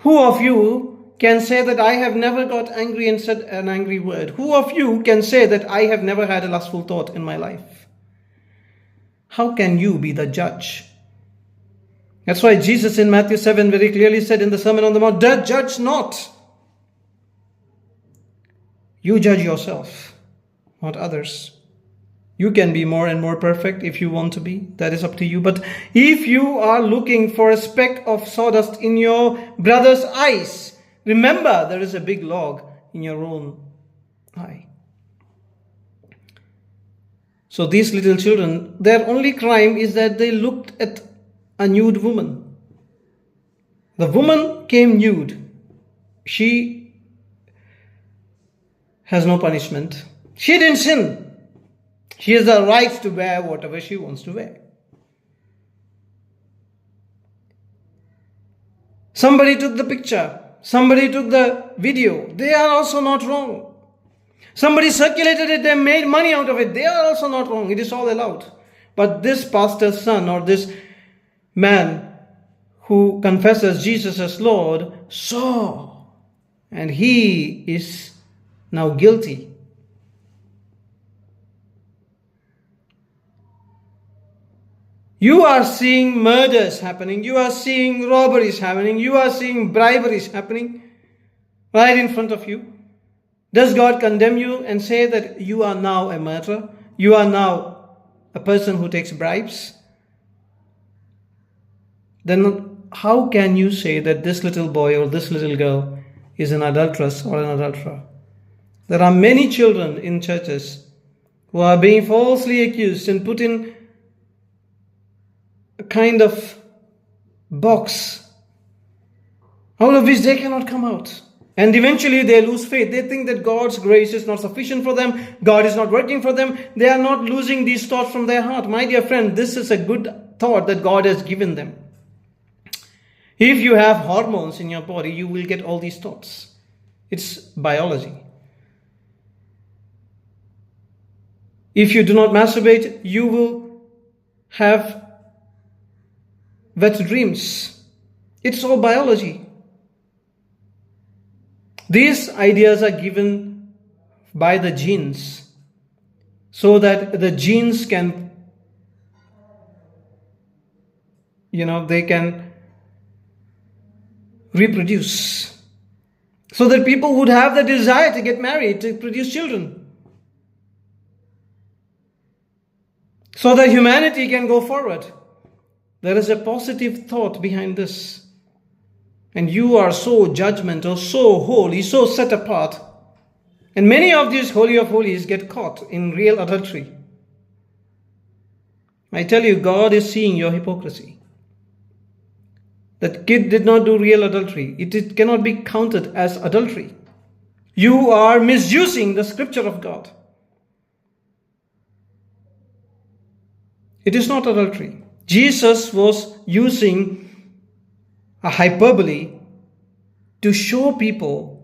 Who of you can say that I have never got angry and said an angry word? Who of you can say that I have never had a lustful thought in my life? How can you be the judge? That's why Jesus in Matthew 7 very clearly said in the Sermon on the Mount, judge not. You judge yourself, not others. You can be more and more perfect if you want to be. That is up to you. But if you are looking for a speck of sawdust in your brother's eyes, remember there is a big log in your own eye. So these little children, their only crime is that they looked at a nude woman. The woman came nude. She has no punishment. She didn't sin. She has the right to wear whatever she wants to wear. Somebody took the picture. Somebody took the video. They are also not wrong. Somebody circulated it. They made money out of it. They are also not wrong. It is all allowed. But this pastor's son or this man who confesses Jesus as Lord saw, and he is now guilty. You are seeing murders happening. You are seeing robberies happening. You are seeing briberies happening right in front of you. Does God condemn you and say that you are now a murderer? You are now a person who takes bribes? Then how can you say that this little boy or this little girl is an adulteress or an adulterer? There are many children in churches who are being falsely accused and put in a kind of box out of which they cannot come out. And eventually they lose faith. They think that God's grace is not sufficient for them. God is not working for them. They are not losing these thoughts from their heart. My dear friend, this is a good thought that God has given them. If you have hormones in your body, you will get all these thoughts. It's biology. If you do not masturbate, you will have wet dreams. It's all biology. These ideas are given by the genes so that the genes can, they can reproduce. So that people would have the desire to get married, to produce children. So that humanity can go forward. There is a positive thought behind this. And you are so judgmental, so holy, so set apart. And many of these holy of holies get caught in real adultery. I tell you, God is seeing your hypocrisy. That kid did not do real adultery. It cannot be counted as adultery. You are misusing the scripture of God. It is not adultery. Jesus was using a hyperbole to show people,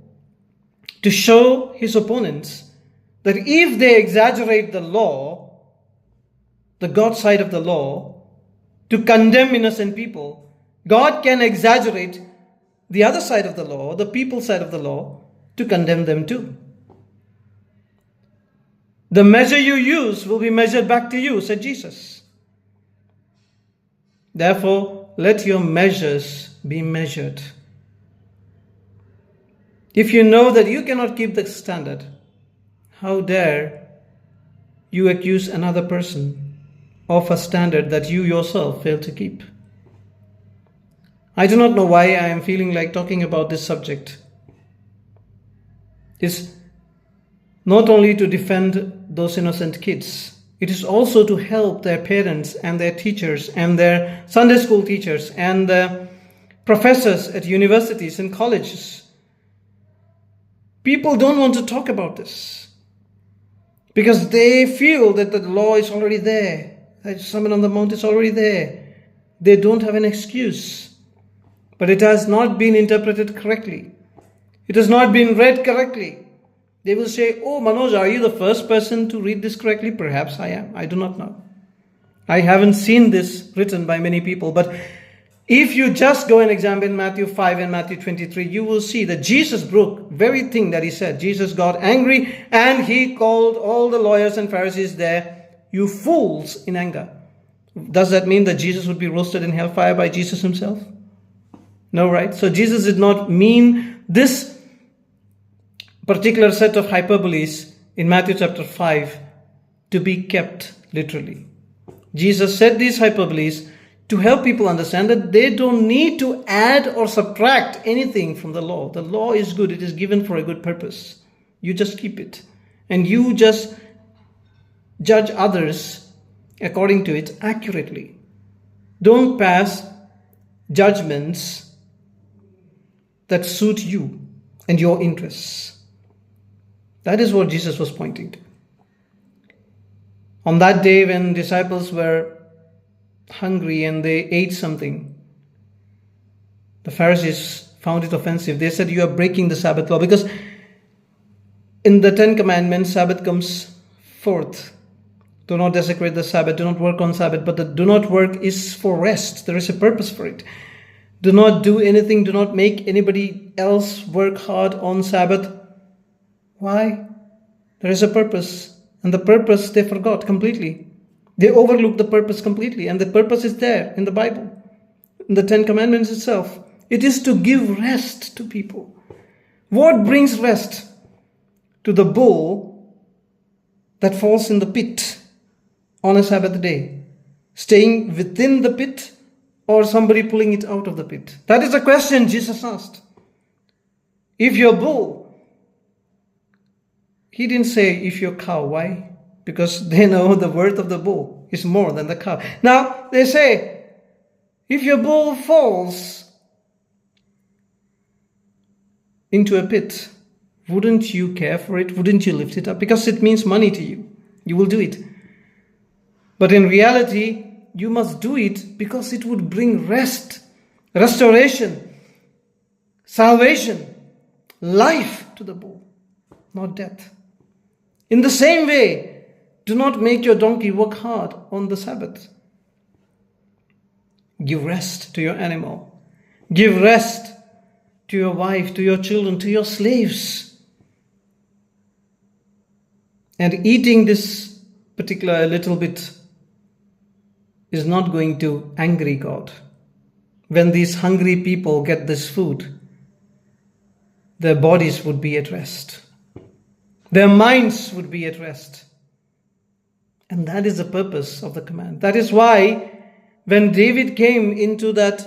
to show his opponents, that if they exaggerate the law, the God side of the law, to condemn innocent people, God can exaggerate the other side of the law, the people side of the law, to condemn them too. The measure you use will be measured back to you, said Jesus. Therefore, let your measures be measured. If you know that you cannot keep the standard, how dare you accuse another person of a standard that you yourself fail to keep? I do not know why I am feeling like talking about this subject. It's not only to defend those innocent kids, it is also to help their parents and their teachers and their Sunday school teachers and the professors at universities and colleges. People don't want to talk about this because they feel that the law is already there. That Sermon on the Mount is already there. They don't have an excuse. But it has not been interpreted correctly. It has not been read correctly. They will say, oh Manoj, are you the first person to read this correctly? Perhaps I am. I do not know. I haven't seen this written by many people. But If you just go and examine Matthew 5 and Matthew 23, you will see that Jesus broke very thing that he said. Jesus got angry and he called all the lawyers and Pharisees there, you fools, in anger. Does that mean that Jesus would be roasted in hellfire by Jesus himself? No, right? So Jesus did not mean this particular set of hyperboles in Matthew chapter 5 to be kept literally. Jesus said these hyperboles to help people understand that they don't need to add or subtract anything from the law. The law is good. It is given for a good purpose. You just keep it. And you just judge others according to it accurately. Don't pass judgments that suit you and your interests. That is what Jesus was pointing to. On that day when disciples were hungry and they ate something, the Pharisees found it offensive. They said, you are breaking the Sabbath law, because in the 10 Commandments, Sabbath comes forth. Do not desecrate the Sabbath, do not work on Sabbath, but the do not work is for rest. There is a purpose for it. Do not do anything, do not make anybody else work hard on Sabbath. Why? There is a purpose, and the purpose they forgot completely. They overlook the purpose completely, and the purpose is there in the Bible, in the 10 Commandments itself. It is to give rest to people. What brings rest? To the bull that falls in the pit on a Sabbath day, staying within the pit or somebody pulling it out of the pit? That is the question Jesus asked. If your bull, he didn't say if your cow. Why? Because they know the worth of the bull is more than the cow. Now, they say, if your bull falls into a pit, wouldn't you care for it? Wouldn't you lift it up? Because it means money to you. You will do it. But in reality, you must do it because it would bring rest, restoration, salvation, life to the bull, not death. In the same way, do not make your donkey work hard on the Sabbath. Give rest to your animal. Give rest to your wife, to your children, to your slaves. And eating this particular little bit is not going to angry God. When these hungry people get this food, their bodies would be at rest. Their minds would be at rest. And that is the purpose of the command. That is why when David came into that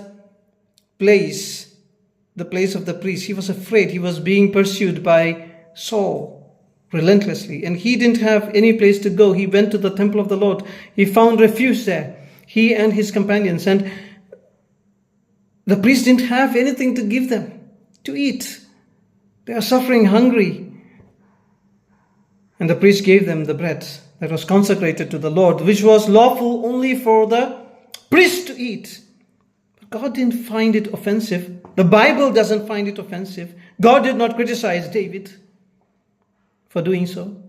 place, the place of the priest, he was afraid. He was being pursued by Saul relentlessly. And he didn't have any place to go. He went to the temple of the Lord. He found refuge there, he and his companions. And the priest didn't have anything to give them to eat. They are suffering hungry. And the priest gave them the bread that was consecrated to the Lord, which was lawful only for the priest to eat. But God didn't find it offensive. The Bible doesn't find it offensive. God did not criticize David for doing so.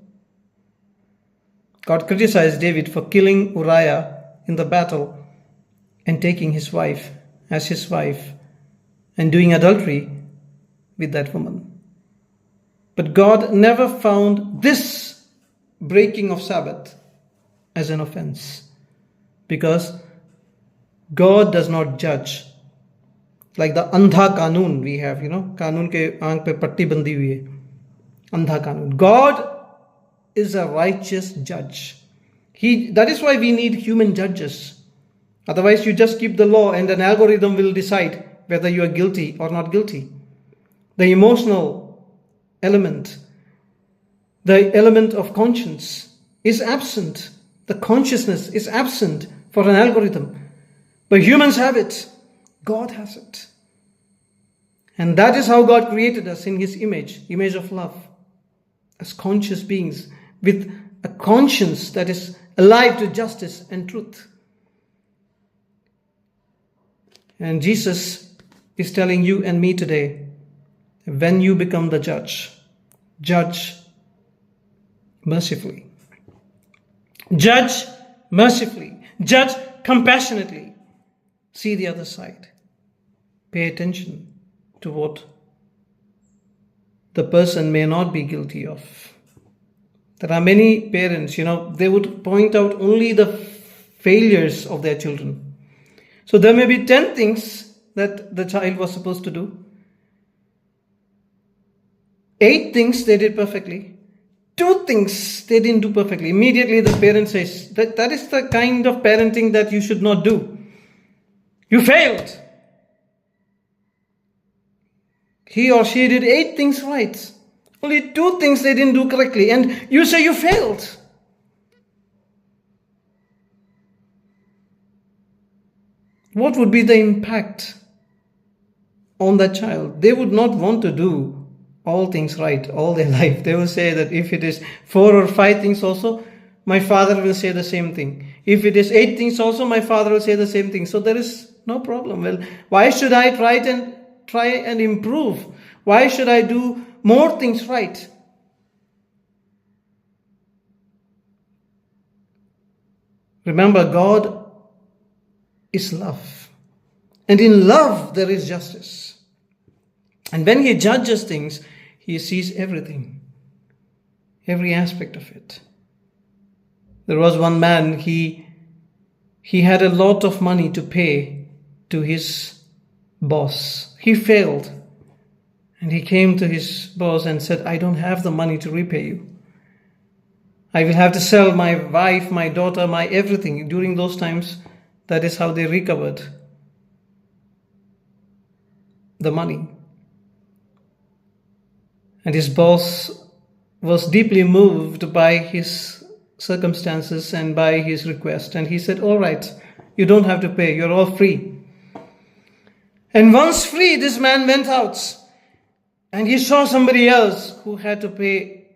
God criticized David for killing Uriah in the battle and taking his wife as his wife and doing adultery with that woman. But God never found this breaking of Sabbath as an offense, because God does not judge like the andha kanun we have, kanun ke aankh pe patti bandi hui hai, andha kanun. God is a righteous judge. That is why we need human judges. Otherwise you just keep the law and an algorithm will decide whether you are guilty or not guilty. The emotional element, the element of conscience is absent. The consciousness is absent for an algorithm. But humans have it. God has it. And that is how God created us in his image of love, as conscious beings with a conscience that is alive to justice and truth. And Jesus is telling you and me today, when you become the judge, judge mercifully. Judge mercifully. Judge compassionately. See the other side. pay attention to what the person may not be guilty of. There are many parents, they would point out only the failures of their children. So there may be 10 things that the child was supposed to do. 8 things they did perfectly. 2 things they didn't do perfectly. Immediately the parent says, that is the kind of parenting that you should not do. You failed. He or she did 8 things right. Only 2 things they didn't do correctly. And you say you failed. What would be the impact on that child? They would not want to do all things right all their life. They will say that if it is 4 or 5 things also, my father will say the same thing. If it is 8 things also, my father will say the same thing. So there is no problem. Well, why should I try and improve? Why should I do more things right? Remember, God is love. And in love, there is justice. And when He judges things, He sees everything, every aspect of it. There was one man, he had a lot of money to pay to his boss. He failed. And he came to his boss and said, I don't have the money to repay you. I will have to sell my wife, my daughter, my everything. During those times, that is how they recovered the money. And his boss was deeply moved by his circumstances and by his request. And he said, all right, you don't have to pay. You're all free. And once free, this man went out. And he saw somebody else who had to pay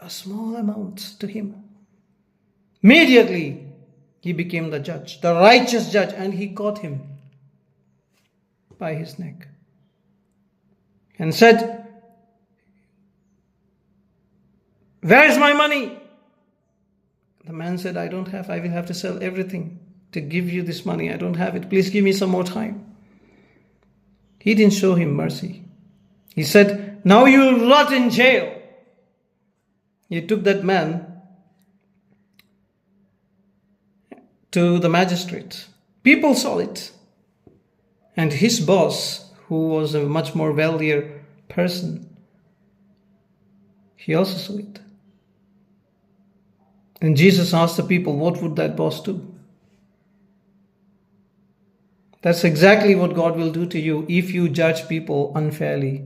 a small amount to him. Immediately, he became the judge, the righteous judge, and he caught him by his neck and said, where is my money? The man said, I will have to sell everything to give you this money. I don't have it. Please give me some more time. He didn't show him mercy. He said, now you'll rot in jail. He took that man to the magistrate. People saw it. And his boss, who was a much more wealthier person, he also saw it. And Jesus asked the people, what would that boss do? That's exactly what God will do to you if you judge people unfairly.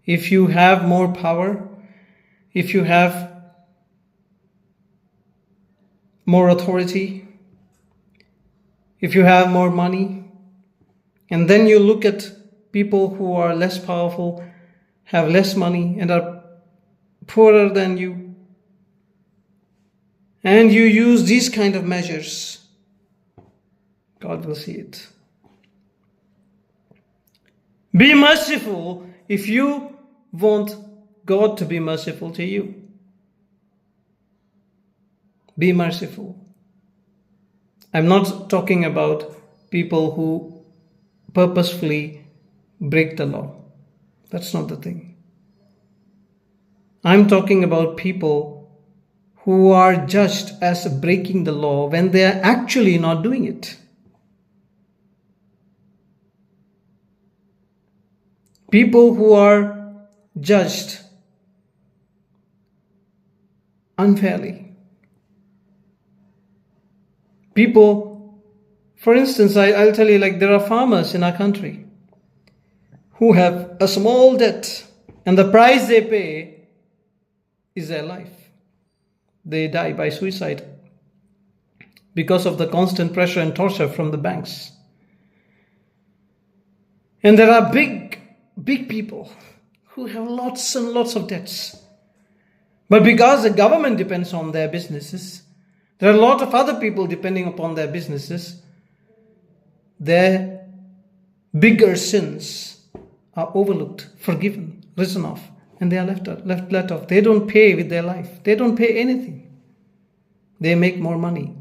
If you have more power, if you have more authority, if you have more money, and then you look at people who are less powerful, have less money, and are poorer than you, and you use these kind of measures, God will see it. Be merciful if you want God to be merciful to you. Be merciful. I'm not talking about people who purposefully break the law. That's not the thing. I'm talking about people who are judged as breaking the law when they are actually not doing it. People who are judged unfairly. People, for instance, I'll tell you, there are farmers in our country who have a small debt, and the price they pay is their life. They die by suicide because of the constant pressure and torture from the banks. And there are big people who have lots and lots of debts. But because the government depends on their businesses, there are a lot of other people depending upon their businesses. Their bigger sins are overlooked, forgiven, written off, and they are left off. They don't pay with their life. They don't pay anything. They make more money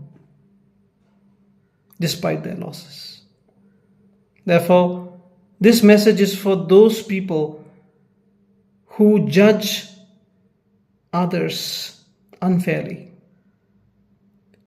despite their losses. Therefore, This message is for those people who judge others unfairly.